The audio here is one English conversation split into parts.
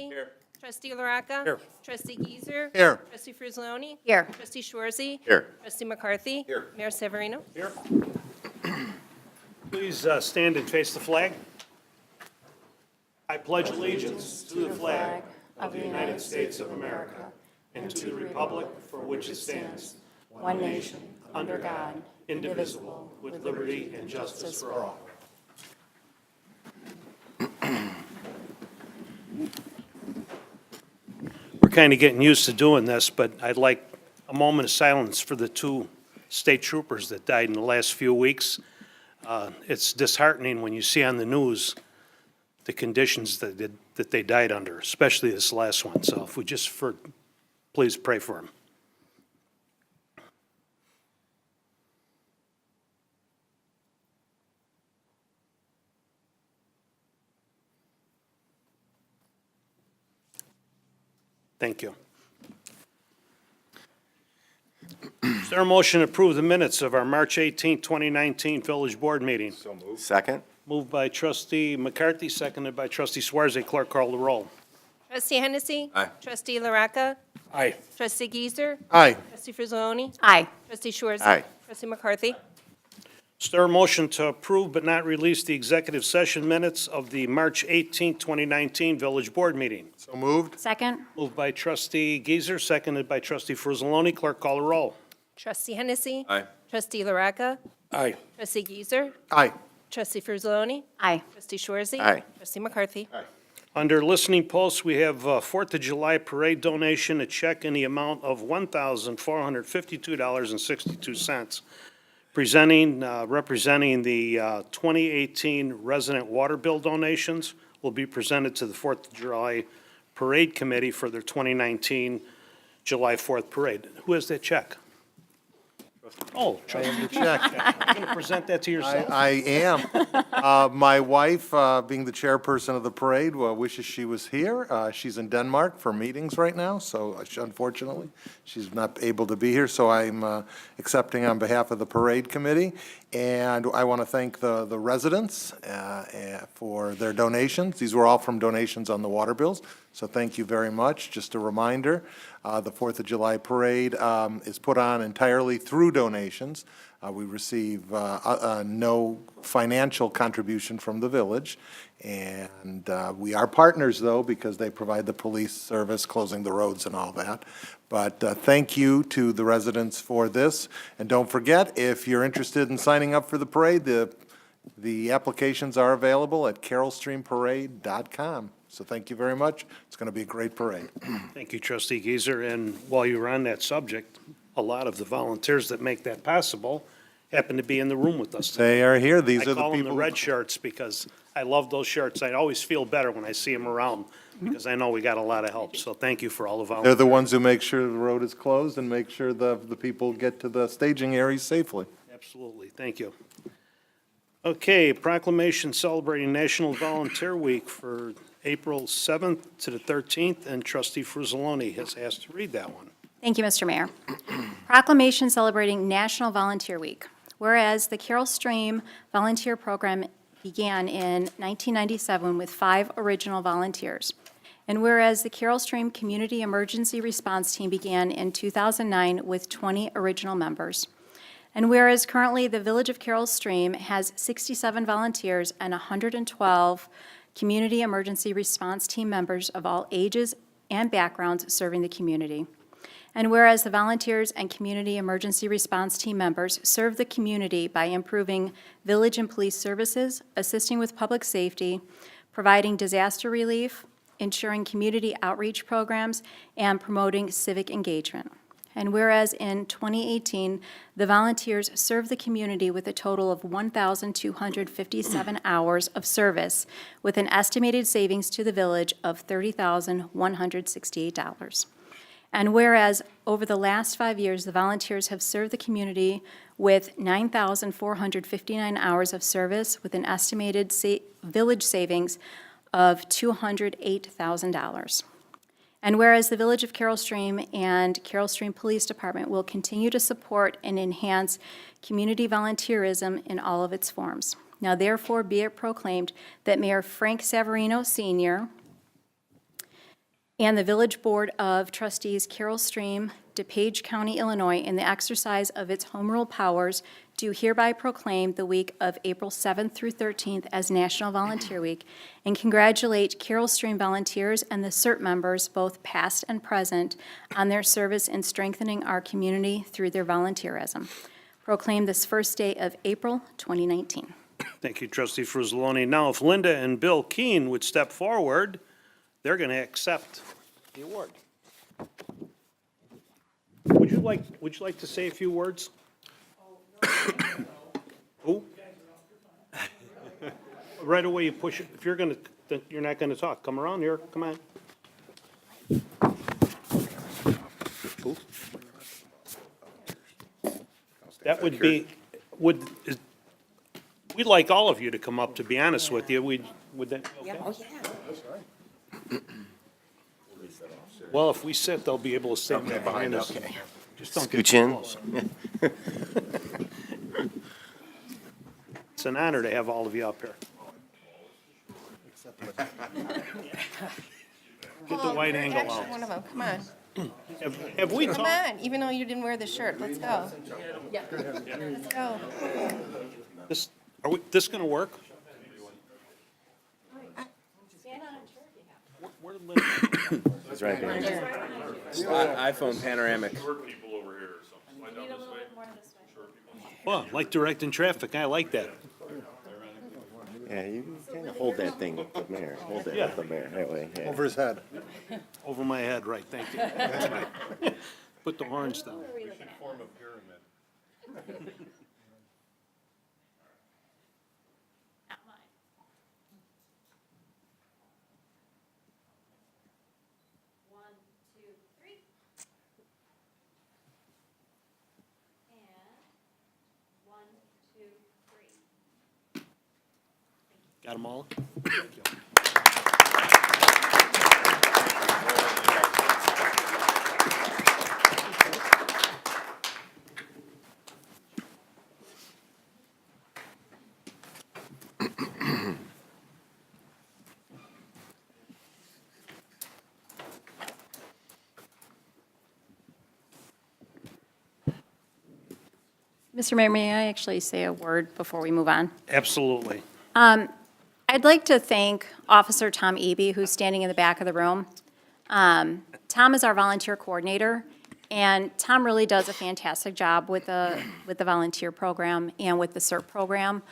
Here. Trustee LaRocca? Here. Trustee Giesers? Here. Trustee Frizzloni? Here. Trustee Schwarzy? Here. Trustee McCarthy? Here. Mayor Severino? Here. Please stand and face the flag. I pledge allegiance to the flag of the United States of America and to the republic for which it stands, one nation, under God, indivisible, with liberty and justice for all. We're kind of getting used to doing this, but I'd like a moment of silence for the two state troopers that died in the last few weeks. It's disheartening when you see on the news the conditions that they died under, especially this last one. So if we just please pray for them. Thank you. Is there a motion to approve the minutes of our March 18, 2019 Village Board meeting? So moved. Second? Moved by trustee McCarthy, seconded by trustee Schwarzy. Clerk, call the roll. Trustee Hennessy? Aye. Trustee LaRocca? Aye. Trustee Giesers? Aye. Trustee Frizzloni? Aye. Trustee Schwarzy? Aye. Trustee McCarthy? Is there a motion to approve but not release the executive session minutes of the March 18, 2019 Village Board meeting? So moved. Second. Moved by trustee Giesers, seconded by trustee Frizzloni. Clerk, call the roll. Trustee Hennessy? Aye. Trustee LaRocca? Aye. Trustee Giesers? Aye. Trustee Frizzloni? Aye. Trustee Schwarzy? Aye. Trustee McCarthy? Under listening posts, we have Fourth of July parade donation, a check in the amount of $1,452.62. Representing the 2018 resident water bill donations will be presented to the Fourth of July Parade Committee for their 2019 July 4th parade. Who has that check? Oh, trustee. Check. You're going to present that to yourself? I am. My wife, being the chairperson of the parade, wishes she was here. She's in Denmark for meetings right now, so unfortunately, she's not able to be here. So I'm accepting on behalf of the parade committee. And I want to thank the residents for their donations. These were all from donations on the water bills. So thank you very much. Just a reminder, the 4th of July parade is put on entirely through donations. We receive no financial contribution from the village. And we are partners, though, because they provide the police service, closing the roads and all that. But thank you to the residents for this. And don't forget, if you're interested in signing up for the parade, the applications are available at carrollstreamparade.com. So thank you very much. It's going to be a great parade. Thank you, trustee Gieser. And while you were on that subject, a lot of the volunteers that make that possible happen to be in the room with us today. They are here. These I are the call them the people. red shirts because I love those shirts. I always feel better when I see them around because I know we got a lot of help. So thank you for all the They're volunteers. the ones who make sure the road is closed and make sure the people get to the staging areas safely. Absolutely. Thank you. Okay, proclamation celebrating National Volunteer Week for April 7th to the 13th, and trustee Frizzloni has asked to read that one. Thank you, Mr. Mayor. Proclamation celebrating National Volunteer Week. Whereas the Carroll Stream Volunteer Program began in 1997 with 5 original volunteers. And whereas the Carroll Stream Community Emergency Response Team began in 2009 with 20 original members. And whereas currently the Village of Carroll Stream has 67 volunteers and 112 Community Emergency Response Team members of all ages and backgrounds serving the community. And whereas the volunteers and Community Emergency Response Team members serve the community by improving village and police services, assisting with public safety, providing disaster relief, ensuring community outreach programs, and promoting civic engagement. And whereas in 2018, the volunteers served the community with a total of 1,257 hours of service, with an estimated savings to the village of $30,168. And whereas over the last 5 years, the volunteers have served the community with 9,459 hours of service, with an estimated village savings of $208,000. And whereas the Village of Carroll Stream and Carroll Stream Police Department will continue to support and enhance community volunteerism in all of its forms. Now therefore be it proclaimed that Mayor Frank Savarino Sr., and the Village Board of Trustees, Carroll Stream, DePage County, Illinois, in the exercise of its home rule powers, do hereby proclaim the week of April 7th through 13th as National Volunteer Week, and congratulate Carroll Stream volunteers and the CERT members, both past and present, on their service in strengthening our community through their volunteerism. Proclaim this first day of April 2019. Thank you, trustee Fruzzoloni. Now, if Linda and Bill Keen would step forward, they're going to accept the award. Would you like to say a few words? Who? Right away you push it. If you're going to, you're not going to talk. Come around here. Come on. Who? That would be, we'd like all of you to come up, to be honest with you. Would that be okay? Oh, yeah. Well, if we sit, they'll be able to sit behind us. Just don't get Scooch too in. close. It's an honor to have all of you up here. Get the wide angle Actually, out. one of them, come on. Have we Come talked, on, even though you didn't wear the shirt, let's go. Let's go. this gonna work? Where did Linda- It's right there. iPhone panoramic. Well, like directing traffic, I like that. Yeah, you kind of hold that thing, Mayor. Hold that Yeah. with the mayor. That way. Yeah. Over his head. Over my head, right, thank you. Put the horns down. Got them all? Thank you. Mr. Mayor, may I actually say a word before we move on? Absolutely. I'd like to thank Officer Tom Eby, who's standing in the back of the room. Tom is our volunteer coordinator, and Tom really does a fantastic job with the volunteer program and with the CERT program.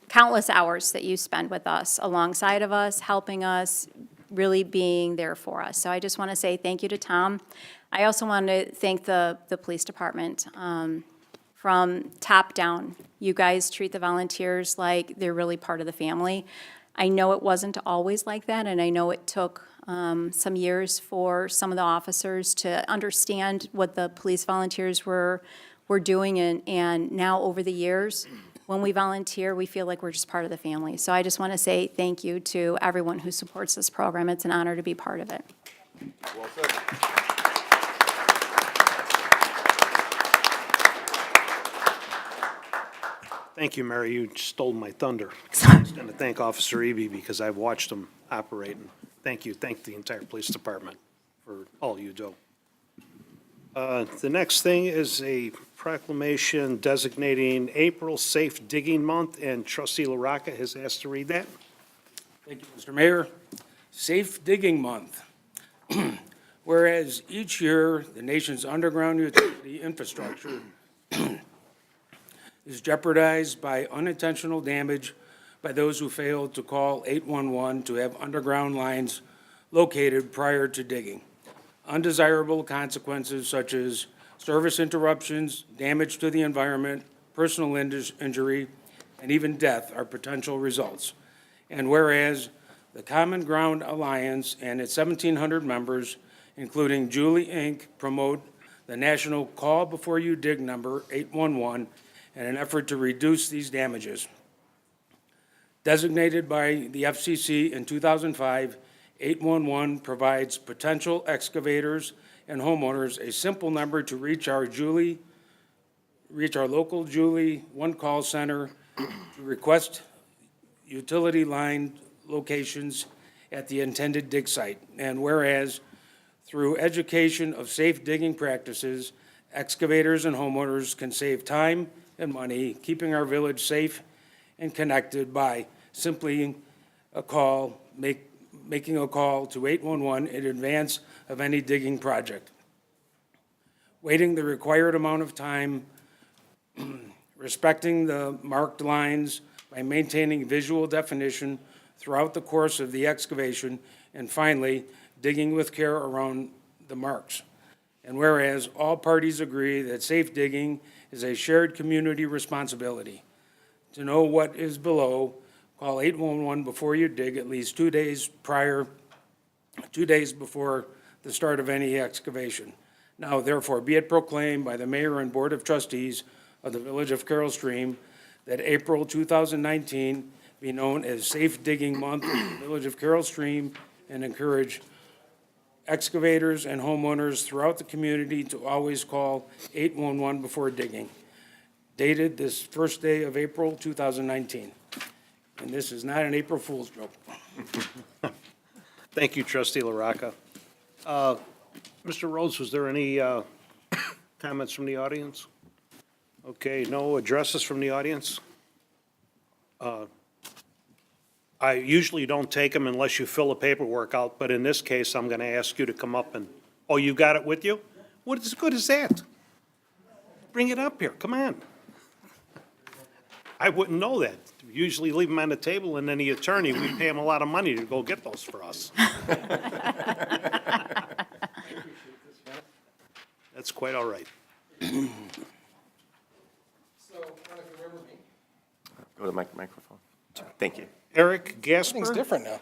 Countless hours that you spend with us, alongside of us, helping us, really being there for us. So I just want to say thank you to Tom. I also want to thank the police department. From top down, you guys treat the volunteers like they're really part of the family. I know it wasn't always like that, and I know it took some years for some of the officers to understand what the police volunteers were doing, and now over the years, when we volunteer, we feel like we're just part of the family. So I just want to say thank you to everyone who supports this program. It's an honor to be part of it. Well said. Thank you, Mary. You stole my thunder. I was going to thank Officer Eby because I've watched him operate. And thank you. Thank the entire police department for all you do. The next thing is a proclamation designating April Safe Digging Month, and Trustee LaRocca has asked to read that. Thank you, Mr. Mayor. Safe Digging Month. Whereas each year, the nation's underground utility infrastructure is jeopardized by unintentional damage by those who failed to call 811 to have underground lines located prior to digging. Undesirable consequences such as service interruptions, damage to the environment, personal injury, and even death are potential results. And whereas the Common Ground Alliance and its 1,700 members, including Julie Inc., promote the national Call Before You Dig number 811 in an effort to reduce these damages. Designated by the FCC in 2005, 811 provides potential excavators and homeowners a simple number to reach our local Julie One Call Center to request utility line locations at the intended dig site. And whereas, through education of safe digging practices, excavators and homeowners can save time and money, keeping our village safe and connected by simply making a call to 811 in advance of any digging project. Waiting the required amount of time, respecting the marked lines by maintaining visual definition throughout the course of the excavation, and finally, digging with care around the marks. And whereas all parties agree that safe digging is a shared community responsibility. To know what is below, call 811 before you dig at least 2 days before the start of any excavation. Now therefore be it proclaimed by the Mayor and Board of Trustees of the Village of Carroll Stream that April 2019 be known as Safe Digging Month in the Village of Carroll Stream, and encourage excavators and homeowners throughout the community to always call 811 before digging. Dated this first day of April 2019. And this is not an April Fool's joke. Thank you, trustee LaRocca. Mr. Rhodes, was there any comments from the audience? Okay, no addresses from the audience? I usually don't take them unless you fill the paperwork out, but in this case, I'm going to ask you to come up and, oh, you got it with you? What is good as that? Bring it up here, come on. I wouldn't know that. We usually leave them on the table, and then the attorney, we pay him a lot of money to go get those for us. That's quite all right. So, I don't know if you remember me. Go to the microphone. Thank you. Eric Things Gasper? different now.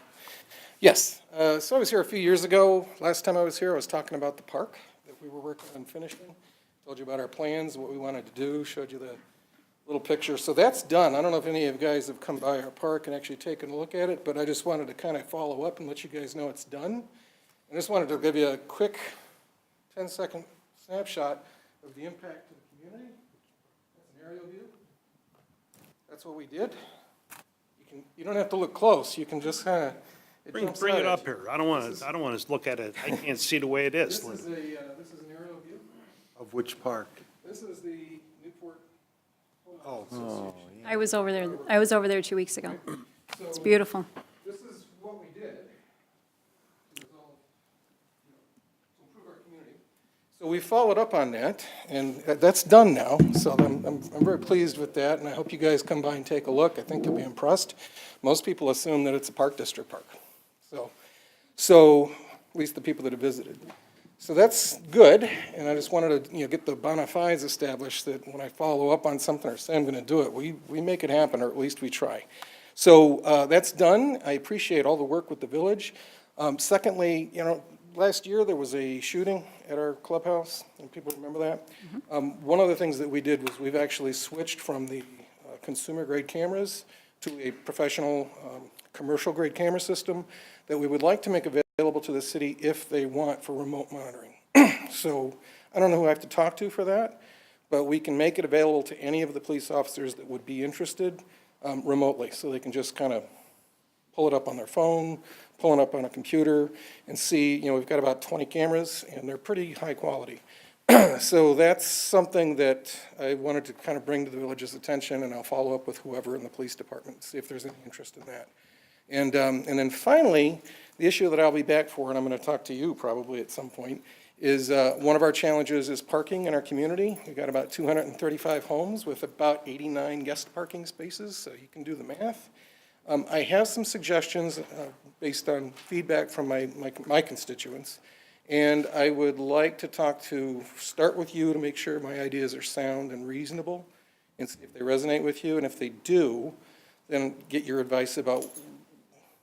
Yes, so I was here a few years ago. Last time I was here, I was talking about the park that we were working on finishing. Told you about our plans, what we wanted to do, showed you the little picture. So that's done. I don't know if any of you guys have come by our park and actually taken a look at it, but I just wanted to kind of follow up and let you guys know it's done. I just wanted to give you a quick 10-second snapshot of the impact to the community. That's an aerial view. That's what we did. You don't have to look close, you can just kind of, Bring it up here. I don't want to look at it. I can't see the way it is. This is an aerial view. Of which park? This is the Newport. Oh, I was over there 2 weeks ago. It's beautiful. This is what we did to resolve, to improve our community. So we followed up on that, and that's done now, so I'm very pleased with that, and I hope you guys come by and take a look. I think you'll be impressed. Most people assume that it's a park district park, so at least the people that have visited. So that's good, and I just wanted to, get the bona fides established that when I follow up on something or say I'm going to do it, we make it happen, or at least we try. So that's done. I appreciate all the work with the village. Secondly, last year there was a shooting at our clubhouse, and people remember that. One of the things that we did was we've actually switched from the consumer-grade cameras to a professional commercial-grade camera system that we would like to make available to the city if they want for remote monitoring. So I don't know who I have to talk to for that, but we can make it available to any of the police officers that would be interested remotely, so they can just kind of pull it up on their phone, pull it up on a computer, and see, we've got about 20 cameras, and they're pretty high quality. So that's something that I wanted to kind of bring to the village's attention, and I'll follow up with whoever in the police department, see if there's any interest in that. And then finally, the issue that I'll be back for, and I'm going to talk to you probably at some point, is one of our challenges is parking in our community. We've got about 235 homes with about 89 guest parking spaces, so you can do the math. I have some suggestions based on feedback from my constituents, and I would like to start with you to make sure my ideas are sound and reasonable, and see if they resonate with you, and if they do, then get your advice about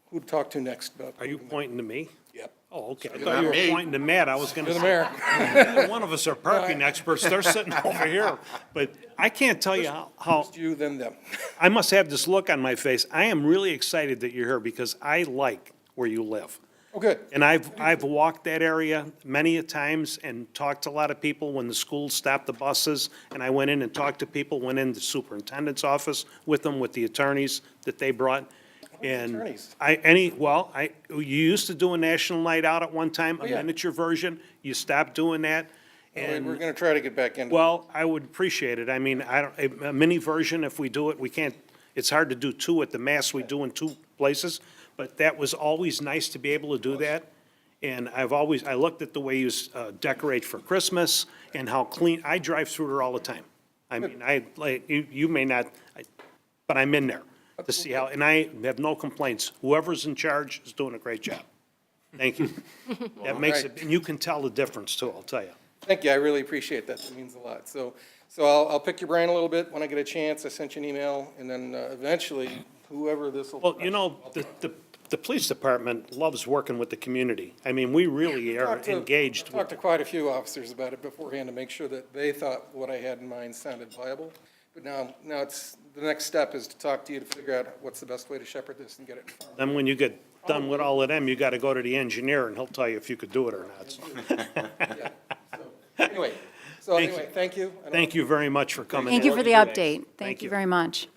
who to talk to next. Are you pointing to me? Yep. Oh, okay. I thought you were pointing to Matt. I was going to You're the say, mayor. neither one of us are parking experts. They're sitting over here. But I can't tell you how, First you, then them. I must have this look on my face. I am really excited that you're here because I like where you live. Oh, good. And I've walked that area many a times and talked to a lot of people when the schools stopped the buses. And I went in and talked to people, went in the superintendent's office with them, with the attorneys that they brought. And attorneys. you used to do a national night out at one time, a Oh, yeah. miniature version. You stopped doing that. We're And, going to try to get back into it. well, I would appreciate it. I mean, a mini version, if we do it, we can't, it's hard to do two at the mass we do in two places. But that was always nice to be able to do that. And I looked at the way you decorate for Christmas and how clean, I drive through there all the time. I mean, you may not, but I'm in there to see how, and I have no complaints. Whoever's in charge is doing a great job. Thank you. That makes it, and you can tell the difference too, I'll tell you. Thank you, I really appreciate that, it means a lot. So I'll pick your brain a little bit when I get a chance, I sent you an email, and then eventually, whoever this will. Well, you know, the police department loves working with the community. I mean, we really are engaged I talked to with, quite a few officers about it beforehand to make sure that they thought what I had in mind sounded viable. But now it's, the next step is to talk to you to figure out what's the best way to shepherd this and get it in farm. then when you get done with all of them, you gotta go to the engineer and he'll tell you if you could do it or not. So, Anyway, thank you. thank you very much for coming in. Thank you for the update. Thank Thank you. you very much.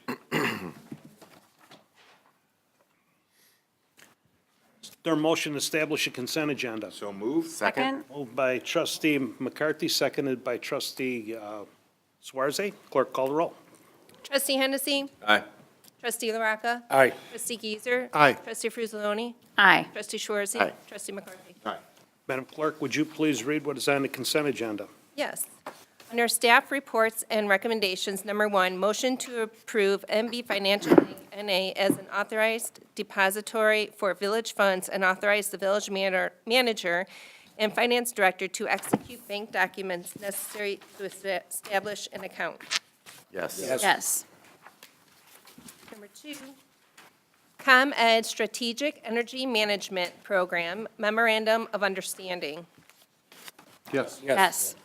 Their motion to establish a consent agenda. So move. Second? Moved by trustee McCarthy, seconded by trustee Swarzy. Clerk, call the roll. Trustee Hennessy. Aye. Trustee LaRocca. Aye. Trustee Giesert. Aye. Trustee Frusaloni. Aye. Trustee Schwarzy. Aye. Trustee McCarthy. Aye. Madam Clerk, would you please read what is on the consent agenda? Yes. Under staff reports and recommendations, number one, motion to approve MB Financial Inc. NA as an authorized depository for village funds and authorize the village manager and finance director to execute bank documents necessary to establish an account. Yes. Yes. Number two, ComEd Strategic Energy Management Program Memorandum of Understanding. Yes. Yes.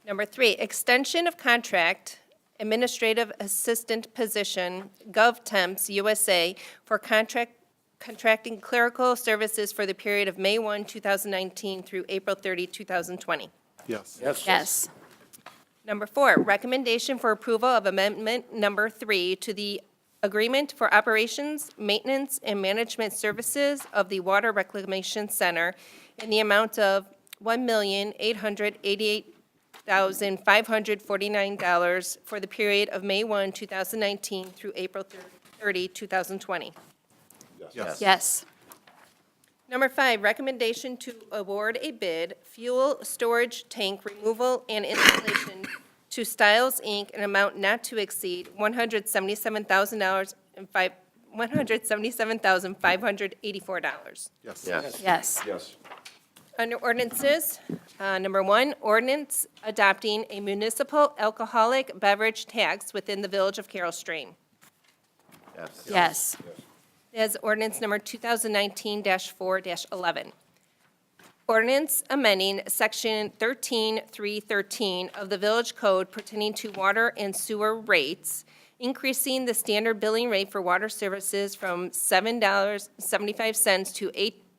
Number three, extension of contract, administrative assistant position, GovTemps USA, for contracting clerical services for the period of May 1, 2019 through April 30, 2020. Yes. Yes. Number four, recommendation for approval of amendment number 3 to the agreement for operations, maintenance, and management services of the Water Reclamation Center in the amount of $1,888,549 for the period of May 1, 2019 through April 30, 2020. Yes. Yes. Number 5, recommendation to award a bid, fuel storage tank removal and installation to Stiles, Inc., an amount not to exceed $177,584. Yes. Yes. Yes. Yes. Under ordinances, number 1, ordinance adopting a municipal alcoholic beverage tax within the village of Carroll Stream. Yes. Yes. As ordinance number 2019-4-11. Ordinance amending section 13313 of the village code pertaining to water and sewer rates, increasing the standard billing rate for water services from $7.75 to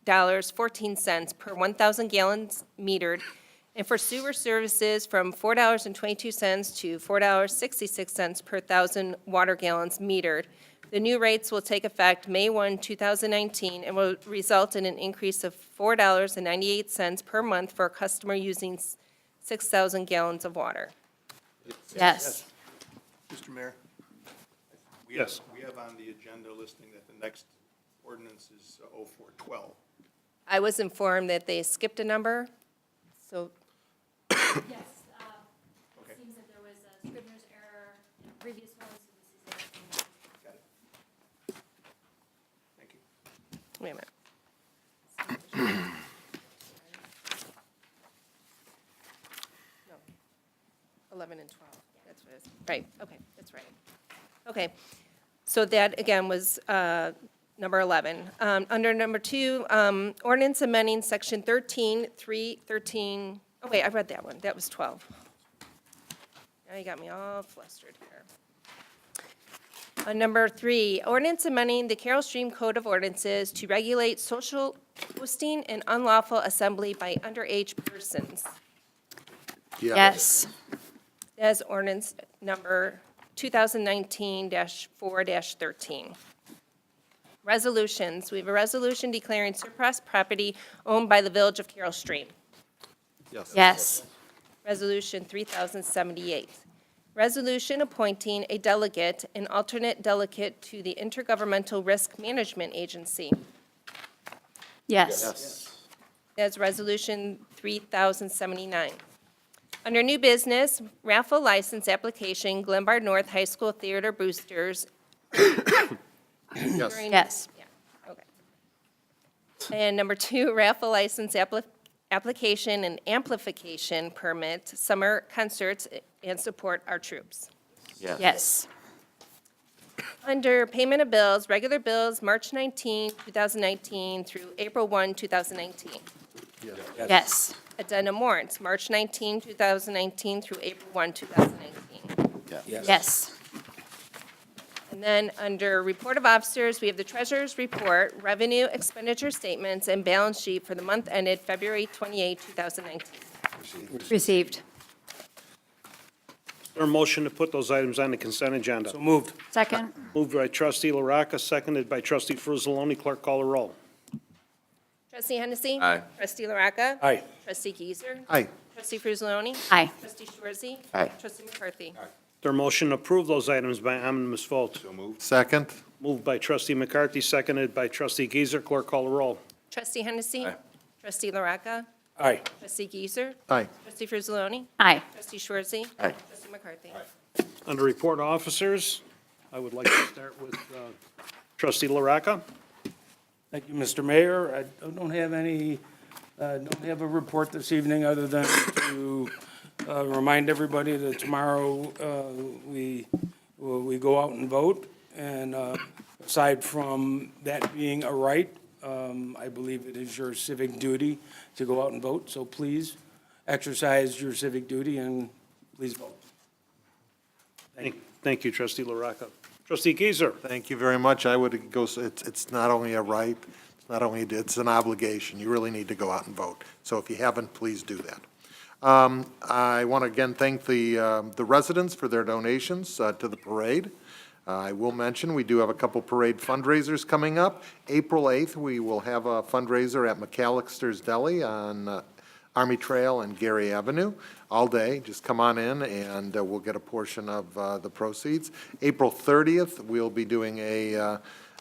$8.14 per 1,000 gallons metered, and for sewer services from $4.22 to $4.66 per 1,000 water gallons metered. The new rates will take effect May 1, 2019, and will result in an increase of $4.98 per month for a customer using 6,000 gallons of water. Yes. Mr. Mayor? Yes. We have on the agenda listing that the next ordinance is 0412. I was informed that they skipped a number, so, Yes, it seems that there was a scrivener's error in previous ones, so this is it. Got it. Thank you. wait a minute. No, 11 and 12, that's what it is. Right, okay, that's right. Okay, so that, again, was number 11. Under number 2, ordinance amending section 13, oh, wait, I read that one, that was 12. Now you got me all flustered here. Number 3, ordinance amending the Carroll Stream Code of Ordinances to regulate social hosting and unlawful assembly by underage persons. Yes. As ordinance number 2019-4-13. Resolutions. We have a resolution declaring surplus property owned by the Village of Carroll Stream. Yes. Resolution 3078. Resolution appointing a delegate and alternate delegate to the Intergovernmental Risk Management Agency. Yes. That's Resolution 3079. Under new business, raffle license application, Glenbard North High School Theater Boosters. during- Yes. Yeah, okay. And number 2, raffle license application and amplification permit, summer concerts, and support our troops. Yes. Under payment of bills, regular bills, March 19, 2019 through April 1, 2019. Yes. Addendum warrants, March 19, 2019 through April 1, 2019. Yes. And then under report of officers, we have the treasurer's report, revenue expenditure statements, and balance sheet for the month ended February 28, 2019. Received. Is there a motion to put those items on the consent agenda? So moved. Second. Moved by trustee LaRocca, seconded by trustee Fruzzalone. Clerk, call the roll. Trustee Hennessy? Aye. Trustee LaRocca? Aye. Trustee Giesers? Aye. Trustee Fruzzalone? Aye. Trustee Schwarzy? Aye. Trustee McCarthy? Is there a motion to approve those items by omnibus vote? Second. Moved by trustee McCarthy, seconded by trustee Giesers. Clerk, call the roll. Trustee Hennessy? Aye. Trustee Trustee LaRocca? Aye. Trustee Giesers? Aye. Trustee Fruzzalone? Aye. Trustee Schwarzy? Aye. Trustee McCarthy? Under report of officers, I would like to start with trustee LaRocca. Thank you, Mr. Mayor. I don't have any, don't have a report this evening other than to remind everybody that tomorrow we go out and vote. And aside from that being a right, I believe it is your civic duty to go out and vote. So please exercise your civic duty and please vote. Thank you, trustee LaRocca. Trustee Giesers. Thank you very much. I would go, it's not only a right, it's not only, it's an obligation. You really need to go out and vote. So if you haven't, please do that. I want to again thank the residents for their donations to the parade. I will mention, we do have a couple parade fundraisers coming up. April 8th, we will have a fundraiser at McAllister's Deli on Army Trail and Gary Avenue all day. Just come on in and we'll get a portion of the proceeds. April 30th, we'll be doing a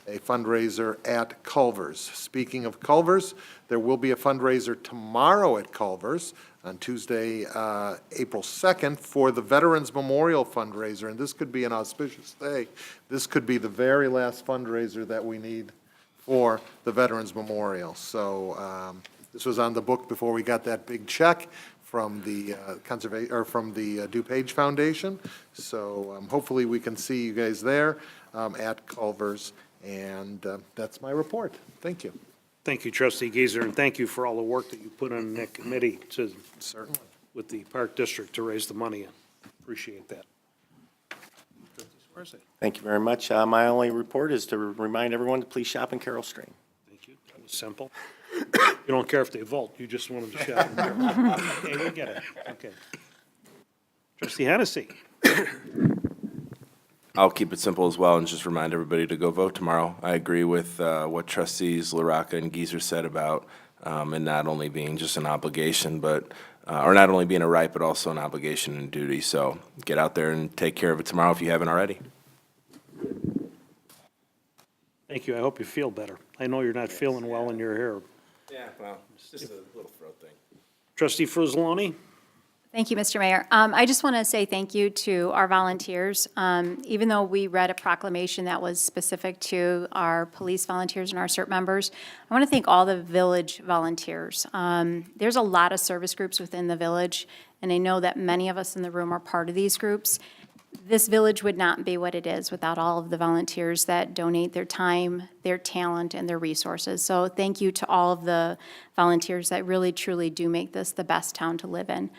fundraiser at Culver's. Speaking of Culver's, there will be a fundraiser tomorrow at Culver's on Tuesday, April 2nd, for the Veterans Memorial fundraiser, and this could be an auspicious day. This could be the very last fundraiser that we need for the Veterans Memorial. So this was on the book before we got that big check from the from the DuPage Foundation. So hopefully we can see you guys there at Culver's, and that's my report. Thank you. Thank you, trustee Giesers, and thank you for all the work that you put on that committee to, Certainly. with the Park District to raise the money. Appreciate that. Thank you very much. My only report is to remind everyone to please shop in Carroll Stream. Thank you. That was simple. You don't care if they vote, you just want them to shout. Okay, we get it. Okay. Trustee Hennessy. I'll keep it simple as well and just remind everybody to go vote tomorrow. I agree with what trustees LaRocca and Giesers said about it not only being just an obligation, but, or not only being a right, but also an obligation and duty. So get out there and take care of it tomorrow if you haven't already. Thank you. I hope you feel better. I know you're not feeling well in your hair. Yeah, well, it's just a little throat thing. Trustee Fruzzalone? Thank you, Mr. Mayor. I just want to say thank you to our volunteers. Even though we read a proclamation that was specific to our police volunteers and our CERT members, I want to thank all the village volunteers. There's a lot of service groups within the village, and I know that many of us in the room are part of these groups. This village would not be what it is without all of the volunteers that donate their time, their talent, and their resources. So thank you to all of the volunteers that really, truly do make this the best town to live in.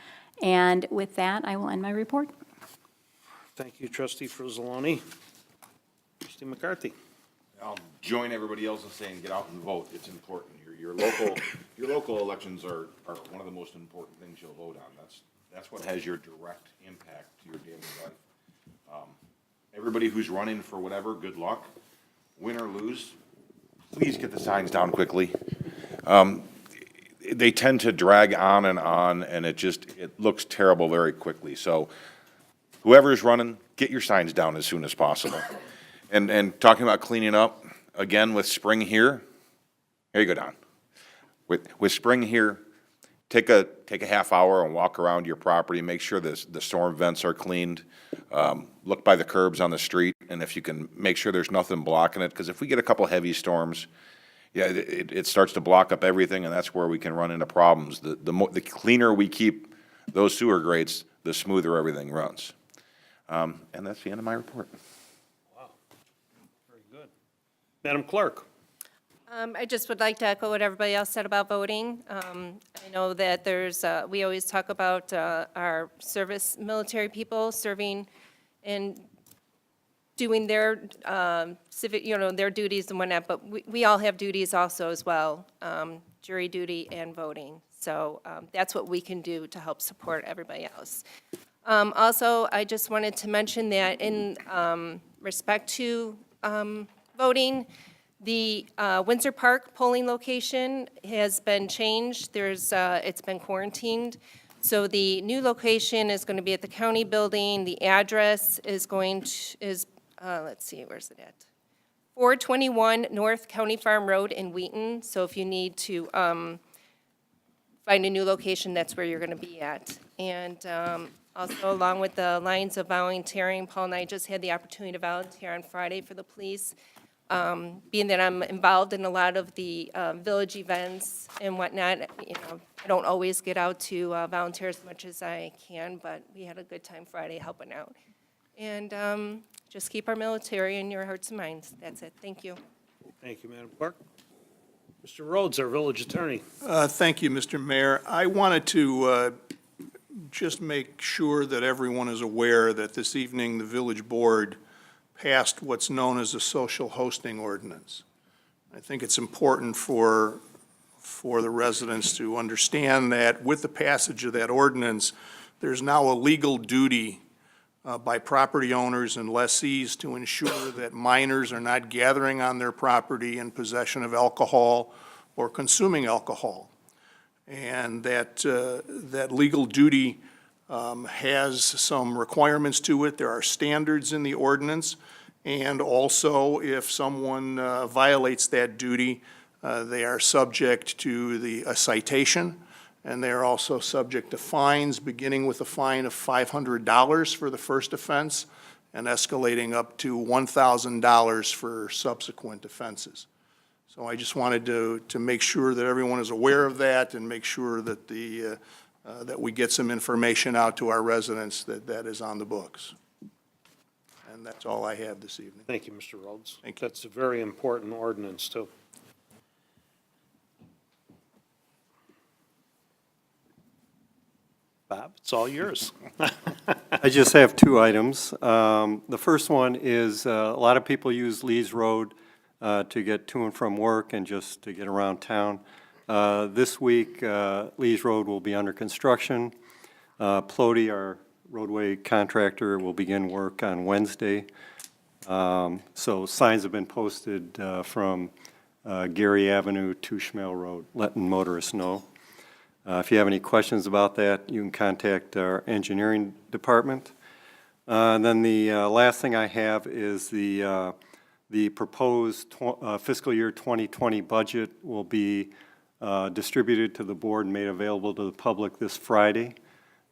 And with that, I will end my report. Thank you, trustee Fruzzalone. Trustee McCarthy? I'll join everybody else in saying get out and vote. It's important. Your local elections are one of the most important things you'll vote on. That's what has your direct impact to your daily life. Everybody who's running for whatever, good luck. Win or lose, please get the signs down quickly. They tend to drag on, and it looks terrible very quickly. So whoever's running, get your signs down as soon as possible. And talking about cleaning up, again, with spring here, here you go, Don. With spring here, take a half hour and walk around your property, make sure the storm vents are cleaned. Look by the curbs on the street, and if you can, make sure there's nothing blocking it, because if we get a couple heavy storms, yeah, it starts to block up everything, and that's where we can run into problems. The cleaner we keep those sewer grates, the smoother everything runs. And that's the end of my report. Wow, very good. Madam Clerk? I just would like to echo what everybody else said about voting. I know that we always talk about our service military people serving and doing their civic, their duties and whatnot, but we all have duties also as well, jury duty and voting. So that's what we can do to help support everybody else. Also, I just wanted to mention that in respect to voting, the Windsor Park polling location has been changed. It's been quarantined. So the new location is going to be at the county building. The address is let's see, where's it at? 421 North County Farm Road in Wheaton. So if you need to find a new location, that's where you're going to be at. And also, along with the lines of volunteering, Paul and I just had the opportunity to volunteer on Friday for the police. Being that I'm involved in a lot of the village events and whatnot, I don't always get out to volunteer as much as I can, but we had a good time Friday helping out. And just keep our military in your hearts and minds. That's it. Thank you. Thank you, Madam Clerk. Mr. Rhodes, our village attorney. Thank you, Mr. Mayor. I wanted to just make sure that everyone is aware that this evening the village board passed what's known as a social hosting ordinance. I think it's important for the residents to understand that with the passage of that ordinance, there's now a legal duty by property owners and lessees to ensure that minors are not gathering on their property in possession of alcohol or consuming alcohol. And that legal duty has some requirements to it. There are standards in the ordinance. And also, if someone violates that duty, they are subject to a citation, and they are also subject to fines, beginning with a fine of $500 for the first offense and escalating up to $1,000 for subsequent offenses. So I just wanted to make sure that everyone is aware of that and make sure that that we get some information out to our residents that is on the books. And that's all I have this evening. Thank you, Mr. Rhodes. Thank you. That's a very important ordinance, too. Bob, it's all yours. I just have two items. The first one is a lot of people use Lee's Road to get to and from work and just to get around town. This week, Lee's Road will be under construction. Plody, our roadway contractor, will begin work on Wednesday. So signs have been posted from Gary Avenue to Schmale Road, letting motorists know. If you have any questions about that, you can contact our engineering department. And then the last thing I have is the proposed fiscal year 2020 budget will be distributed to the board and made available to the public this Friday.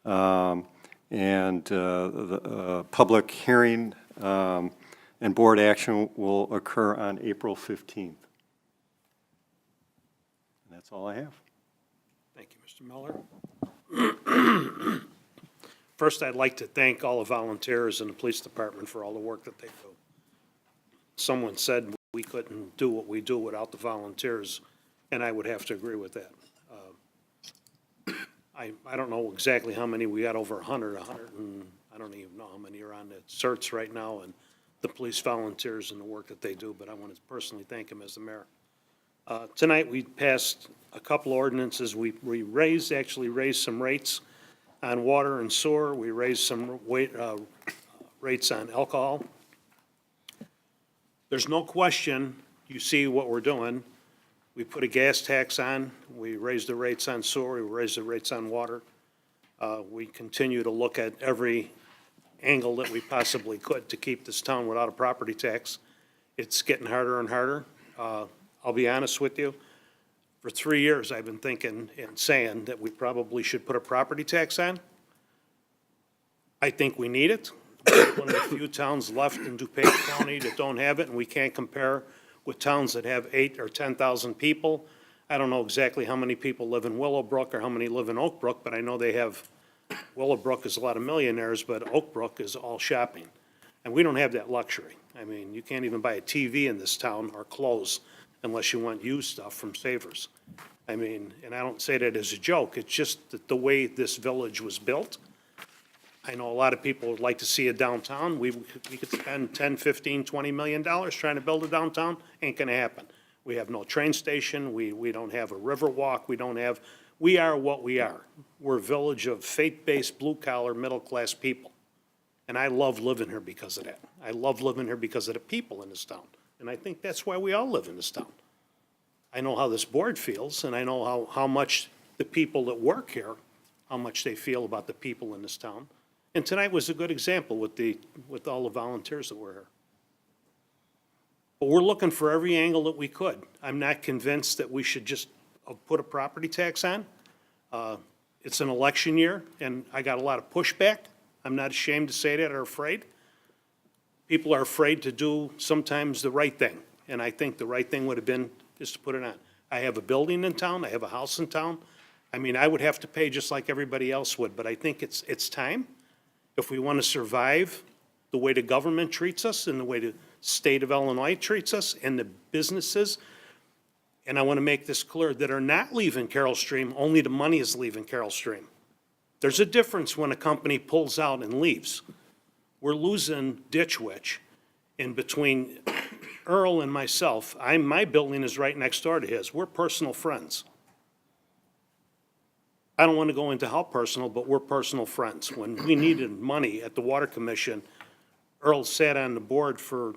And the public hearing and board action will occur on April 15th. And that's all I have. Thank you, Mr. Miller. First, I'd like to thank all the volunteers in the police department for all the work that they do. Someone said we couldn't do what we do without the volunteers, and I would have to agree with that. I don't know exactly how many, we got over 100, and I don't even know how many are on the certs right now, and the police volunteers and the work that they do, but I want to personally thank them as the mayor. Tonight, we passed a couple ordinances. We actually raised some rates on water and sewer. We raised some rates on alcohol. There's no question you see what we're doing. We put a gas tax on, we raised the rates on sewer, we raised the rates on water. We continue to look at every angle that we possibly could to keep this town without a property tax. It's getting harder and harder. I'll be honest with you, for 3 years, I've been thinking and saying that we probably should put a property tax on. I think we need it. One of the few towns left in DuPage County that don't have it, and we can't compare with towns that have 8 or 10,000 people. I don't know exactly how many people live in Willowbrook or how many live in Oak Brook, but I know they have, Willowbrook is a lot of millionaires, but Oak Brook is all shopping. And we don't have that luxury. I mean, you can't even buy a TV in this town or clothes unless you want used stuff from Savers. I mean, and I don't say that as a joke, it's just that the way this village was built. I know a lot of people would like to see a downtown. We could spend 10, 15, 20 million dollars trying to build a downtown. Ain't gonna happen. We have no train station. We don't have a river walk. We are what we are. We're a village of faith-based, blue-collar, middle-class people. And I love living here because of that. I love living here because of the people in this town. And I think that's why we all live in this town. I know how this board feels, and I know how much the people that work here, how much they feel about the people in this town. And tonight was a good example with all the volunteers that were here. But we're looking for every angle that we could. I'm not convinced that we should just put a property tax on. It's an election year, and I got a lot of pushback. I'm not ashamed to say that or afraid. People are afraid to do sometimes the right thing, and I think the right thing would have been just to put it on. I have a building in town, I have a house in town. I mean, I would have to pay just like everybody else would, but I think it's time. If we want to survive the way the government treats us and the way the state of Illinois treats us and the businesses, and I want to make this clear, that are not leaving Carroll Stream, only the money is leaving Carroll Stream. There's a difference when a company pulls out and leaves. We're losing Ditch Witch. In between Earl and myself, my building is right next door to his. We're personal friends. I don't want to go into how personal, but we're personal friends. When we needed money at the Water Commission, Earl sat on the board for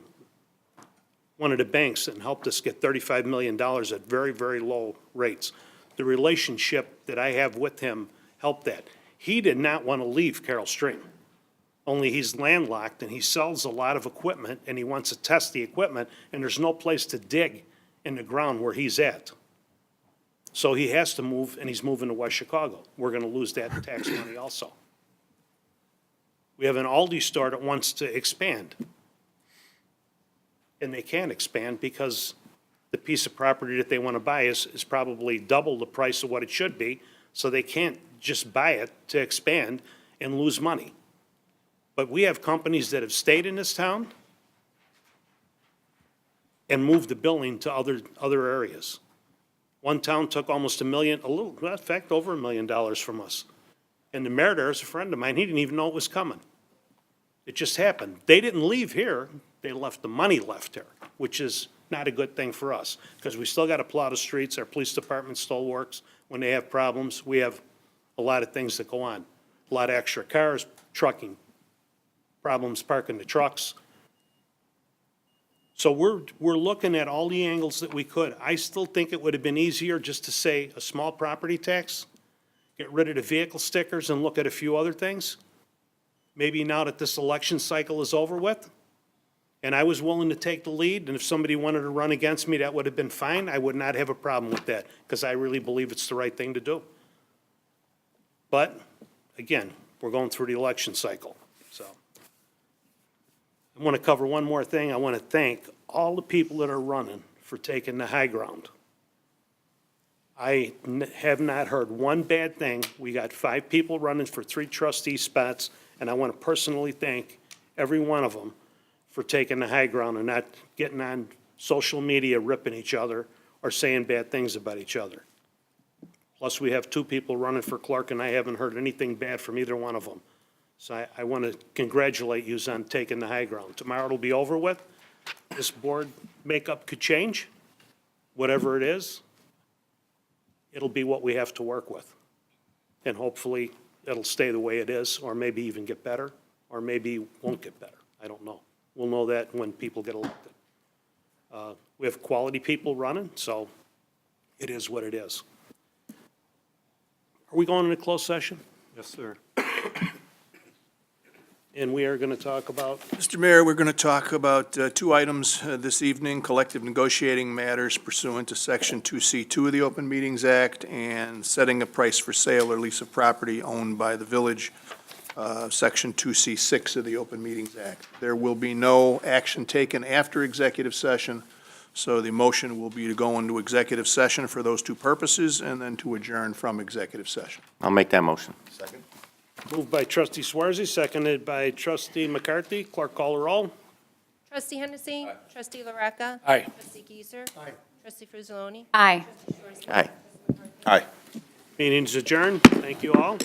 one of the banks and helped us get $35 million at very, very low rates. The relationship that I have with him helped that. He did not want to leave Carroll Stream, only he's landlocked and he sells a lot of equipment and he wants to test the equipment and there's no place to dig in the ground where he's at. So he has to move, and he's moving to West Chicago. We're going to lose that tax money also. We have an Aldi store that wants to expand. And they can't expand because the piece of property that they want to buy is probably double the price of what it should be, so they can't just buy it to expand and lose money. But we have companies that have stayed in this town and moved the building to other areas. One town took almost in fact, over $1 million from us. And the mayor there is a friend of mine, he didn't even know it was coming. It just happened. They didn't leave here, they left the money left here, which is not a good thing for us, because we still gotta plow the streets, our police department still works. When they have problems, we have a lot of things that go on. A lot of extra cars, trucking, problems parking the trucks. So we're looking at all the angles that we could. I still think it would have been easier just to say a small property tax, get rid of the vehicle stickers and look at a few other things. Maybe now that this election cycle is over with, and I was willing to take the lead, and if somebody wanted to run against me, that would have been fine. I would not have a problem with that, because I really believe it's the right thing to do. But, again, we're going through the election cycle, so. I want to cover one more thing. I want to thank all the people that are running for taking the high ground. I have not heard one bad thing. We got 5 people running for 3 trustee spots, and I want to personally thank every one of them for taking the high ground and not getting on social media ripping each other or saying bad things about each other. Plus, we have 2 people running for clerk, and I haven't heard anything bad from either one of them. So I want to congratulate you on taking the high ground. Tomorrow it'll be over with. This board makeup could change, whatever it is. It'll be what we have to work with. And hopefully it'll stay the way it is, or maybe even get better, or maybe won't get better. I don't know. We'll know that when people get elected. We have quality people running, so it is what it is. Are we going into closed session? Yes, sir. And we are going to talk about, Mr. Mayor, we're going to talk about two items this evening, collective negotiating matters pursuant to Section 2C2 of the Open Meetings Act, and setting a price for sale or lease of property owned by the village, Section 2C6 of the Open Meetings Act. There will be no action taken after executive session, so the motion will be to go into executive session for those two purposes, and then to adjourn from executive session. I'll make that motion. Second? moved by trustee Swarzy, seconded by trustee McCarthy. Clerk call the roll. Trustee Hennessy? Trustee LaRocca? Aye. Trustee Giesser? Aye. Trustee Frizzaloni? Aye. Aye. Aye. Meeting's adjourned. Thank you all.